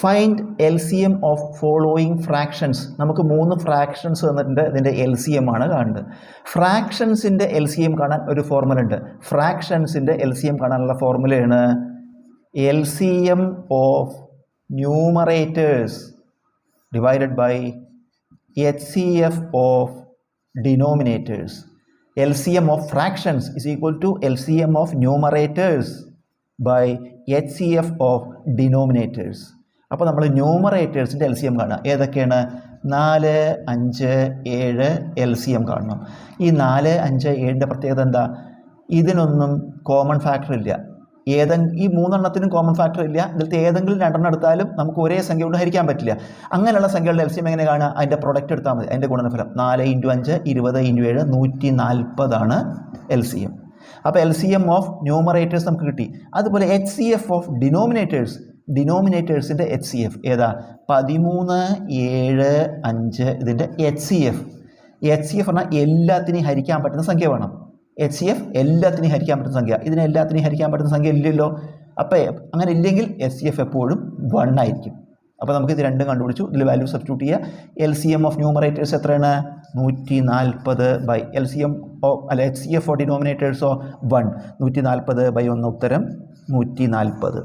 Find L C M of following fractions. നമുക്ക് 3 fractions തന്നിട്ടുണ്ട്. ഇതിൻ്റെ എൽ സി എം ആണ് കാണുന്നത്. ഫ്രാക്ഷൻസിൻ്റെ എൽ സി എം കാണാൻ ഒരു ഫോർമുല ഉണ്ട്. ഫ്രാക്ഷൻസിൻ്റെ എൽ സി എം കാണാനുള്ള ഫോർമുലയാണ് L C M of numerators divided by H C F of denominators. LCM of fractions is equal to LCM of numerators by HCF of denominators. അപ്പോൾ നമ്മൾ ന്യൂമറേറ്റേഴ്സിൻ്റെ L C M കാണുക. ഏതൊക്കെയാണ്? 4, 5, 7 L C M കാണണം. ഈ 4, 5, 7ൻ്റെ പ്രത്യേകത എന്താ? ഇതിനൊന്നും common factor ഇല്ല. ഈ 3 കോമൺ ഫാക്ടർ ഇല്ല. ഇതിലത്തെ ഏതെങ്കിലും 2 എടുത്താലും നമുക്ക് ഒരേ സംഖ്യ കൊണ്ട് ഹരിക്കാൻ പറ്റില്ല. അങ്ങനെയുള്ള സംഖ്യകളുടെ എൽ സി എം എങ്ങനെ കാണുക? അതിൻ്റെ പ്രൊഡക്റ്റ് എടുത്താൽ മതി. അതിൻ്റെ ഗുണനഫലം 4 × 5 20 × 7 140 എൽ സി എം. അപ്പോൾ L C M of numerators നമുക്ക് കിട്ടി. അതുപോലെ എച്ച് സി എഫ് ഓഫ് ഡിനോമിനേറ്റേഴ്സിൻ്റെ എച്ച് സി എഫ് ഏതാ? 13, 7, 5 ഇതിൻ്റെ H C F. H C F പറഞ്ഞാൽ എല്ലാത്തിനെയും ഹരിക്കാൻ പറ്റുന്ന സംഖ്യ വേണം. എച്ച് സി എഫ് എല്ലാത്തിനെയും ഹരിക്കാൻ പറ്റുന്ന സംഖ്യ. ഇതിനെ എല്ലാത്തിനെയും ഹരിക്കാൻ പറ്റുന്ന സംഖ്യ ഇല്ലല്ലോ. അപ്പോൾ അങ്ങനെ ഇല്ലെങ്കിൽ എച്ച് സി എഫ് എപ്പോഴും 1 ആയിരിക്കും. അപ്പോൾ നമുക്ക് ഇത് രണ്ടും കണ്ടുപിടിച്ചു. ഇതിൽ വാല്യൂ സബ്സ്റ്റിറ്റ്യൂട്ട് ചെയ്യുക. L C M of numerators എത്രയാണ്? 140 by L C M H C F of ഡിനോമിനേറ്റേഴ്സോ 1. 140 ബൈ 1 ഉത്തരം 140.